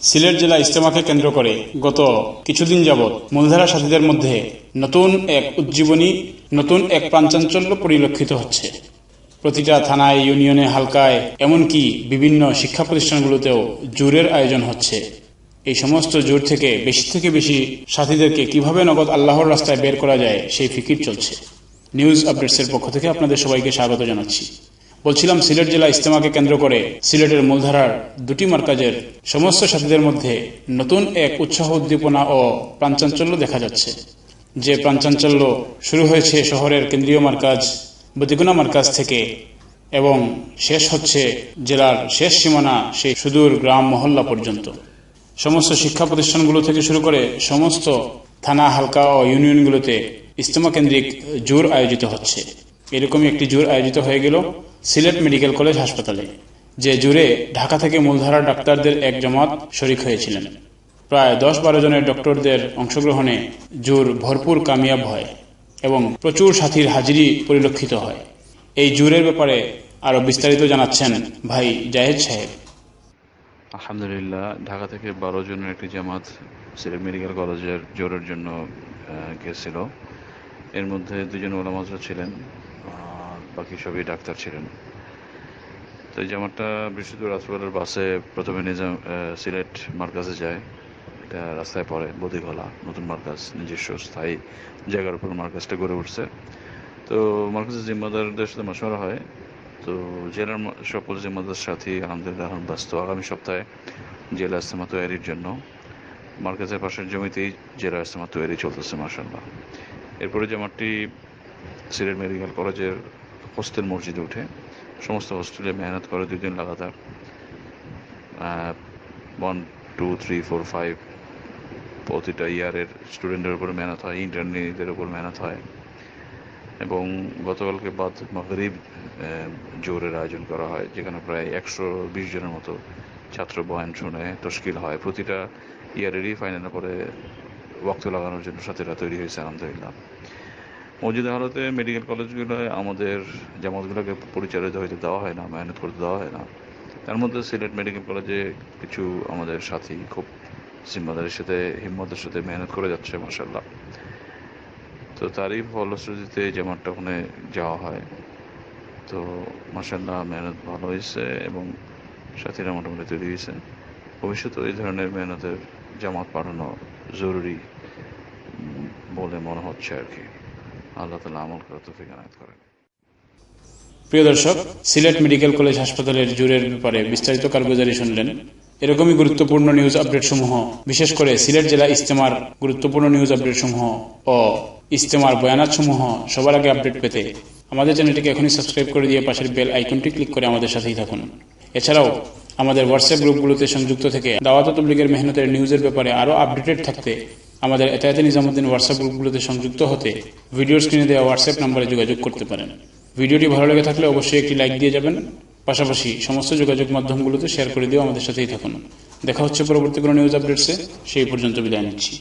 সিলেট জেলা ইজতেমাকে কেন্দ্র করে গত কিছুদিন যাবৎ মূলধারা সাথীদের মধ্যে নতুন এক উজ্জীবনী, নতুন এক প্রাণচাঞ্চল্য পরিলক্ষিত হচ্ছে। প্রতিটা থানায়, ইউনিয়নে, হালকায়, এমনকি বিভিন্ন শিক্ষা প্রতিষ্ঠানগুলোতেও জোরের আয়োজন হচ্ছে। এই সমস্ত জোর থেকে বেশি সাথীদেরকে কিভাবে নগদ আল্লাহর রাস্তায় বের করা যায় সেই ফিকির চলছে। নিউজ আপডেটসের পক্ষ থেকে আপনাদের সবাইকে স্বাগত জানাচ্ছি। বলছিলাম, সিলেট জেলা ইজতেমাকে কেন্দ্র করে সিলেটের মূলধারার দুটি মার্কাজের সমস্ত সাথীদের মধ্যে নতুন এক উৎসাহ, উদ্দীপনা ও প্রাণচাঞ্চল্য দেখা যাচ্ছে। যে প্রাণচাঞ্চল্য শুরু হয়েছে শহরের কেন্দ্রীয় মার্কাজ বদিগুনা মার্কাজ থেকে এবং শেষ হচ্ছে জেলার শেষ সীমানা সেই সুদূর গ্রাম মহল্লা পর্যন্ত। সমস্ত শিক্ষা প্রতিষ্ঠানগুলো থেকে শুরু করে সমস্ত থানা, হালকা ও ইউনিয়নগুলোতে ইজতেমা কেন্দ্রিক জোর আয়োজিত হচ্ছে। এরকমই একটি জোর আয়োজিত হয়ে গেল সিলেট মেডিকেল কলেজ হাসপাতালে, যে জোরে ঢাকা থেকে মূলধারার ডাক্তারদের এক জমাত শরিক হয়েছিলেন। প্রায় 10-12 জনের ডক্টরদের অংশগ্রহণে জোর ভরপুর কামিয়াব হয় এবং প্রচুর সাথীর হাজিরি পরিলক্ষিত হয়। এই জোরের ব্যাপারে আরো বিস্তারিত জানাচ্ছেন ভাই জাহেদ সাহেব। আলহামদুলিল্লাহ, ঢাকা থেকে 12 জনের একটি জামাত সিলেট মেডিকেল কলেজের জোরের জন্য গেছিল। এর মধ্যে 2 জন ওলামা ছিলেন, বাকি সবই ডাক্তার ছিলেন। তো এই জামাতটা বৃহস্পতিবার রাত্রিবেলার বাসে প্রথমে সিলেট মার্কাজে যায়। এটা রাস্তায় পড়ে বদিগলা নতুন মার্কাজ, নিজস্ব স্থায়ী জায়গার উপর মার্কাজটা গড়ে উঠছে। তো মার্কাজের জিম্মাদারদের সাথে মশওয়ারা হয়। তো জেলার সকল জিম্মাদার সাথী আলহামদুলিল্লাহ এখন ব্যস্ত। আগামী সপ্তাহে জেলা ইজতেমা তৈরির জন্য মার্কাজের পাশের জমিতেই জেলা ইজতেমা তৈরি চলতেছে মাশাআল্লাহ। এরপরে জামাতটি সিলেট মেডিকেল কলেজের হোস্টেল মসজিদে উঠে সমস্ত হোস্টেলে মেহনত করে 2 দিন লাগাতার। 1, 2, 3, 4, 5 প্রতিটা ইয়ারের স্টুডেন্টের উপর মেহনত হয়, ইন্টার্নিদের উপর মেহনত হয়। এবং গতকালকে বাদ মাগরিব জোরের আয়োজন করা হয়, যেখানে প্রায় 120 জনের মতো ছাত্র বয়ান শুনে তশকিল হয়। প্রতিটা ইয়ারেরই ফাইনালে পরে ওয়াক্ত লাগানোর জন্য সাথীরা তৈরি হয়েছে আলহামদুলিল্লাহ। মসজিদ হালতে মেডিকেল কলেজগুলোয় আমাদের জামাতগুলোকে পরিচালিত হইতে দেওয়া হয় না, মেহনত করতে দেওয়া হয় না। তার মধ্যে সিলেট মেডিকেল কলেজে কিছু আমাদের সাথী খুব জিম্মাদারির সাথে, হিম্মতের সাথে মেহনত করে যাচ্ছে মাশাআল্লাহ। তো তারই ফলশ্রুতিতে জামাতটা ওখানে যাওয়া হয়। তো মাশাআল্লাহ মেহনত ভালো হয়েছে এবং সাথীরা মোটামুটি তৈরি হয়েছে। ভবিষ্যতে এই ধরনের মেহনতের জামাত পাঠানো জরুরি বলে মনে হচ্ছে আর কি। আল্লাহ তাআলা আমল করার তৌফিক এনায়েত করেন। প্রিয় দর্শক, সিলেট মেডিকেল কলেজ হাসপাতালের জোরের ব্যাপারে বিস্তারিত কারগুজারি শুনলেন। এরকমই গুরুত্বপূর্ণ নিউজ আপডেট সমূহ, বিশেষ করে সিলেট জেলা ইজতেমার গুরুত্বপূর্ণ নিউজ আপডেট সমূহ ও ইজতেমার বয়ানাত সমূহ সবার আগে আপডেট পেতে আমাদের চ্যানেলটিকে এখনই সাবস্ক্রাইব করে দিয়ে পাশের বেল আইকনটি ক্লিক করে আমাদের সাথেই থাকুন। এছাড়াও আমাদের হোয়াটসঅ্যাপ গ্রুপগুলোতে সংযুক্ত থেকে দাওয়াত ও তাবলীগের মেহনতের নিউজের ব্যাপারে আরও আপডেটেড থাকতে আমাদের এতায়াতে নিজামুদ্দিন হোয়াটসঅ্যাপ গ্রুপগুলোতে সংযুক্ত হতে ভিডিওর স্ক্রিনে দেওয়া হোয়াটসঅ্যাপ নম্বরে যোগাযোগ করতে পারেন। ভিডিওটি ভালো লেগে থাকলে অবশ্যই একটি লাইক দিয়ে যাবেন। পাশাপাশি সমস্ত যোগাযোগ মাধ্যমগুলোতে শেয়ার করে দিয়েও আমাদের সাথেই থাকুন। দেখা হচ্ছে পরবর্তী কোনো নিউজ আপডেটসে। সেই পর্যন্ত বিদায় নিচ্ছি।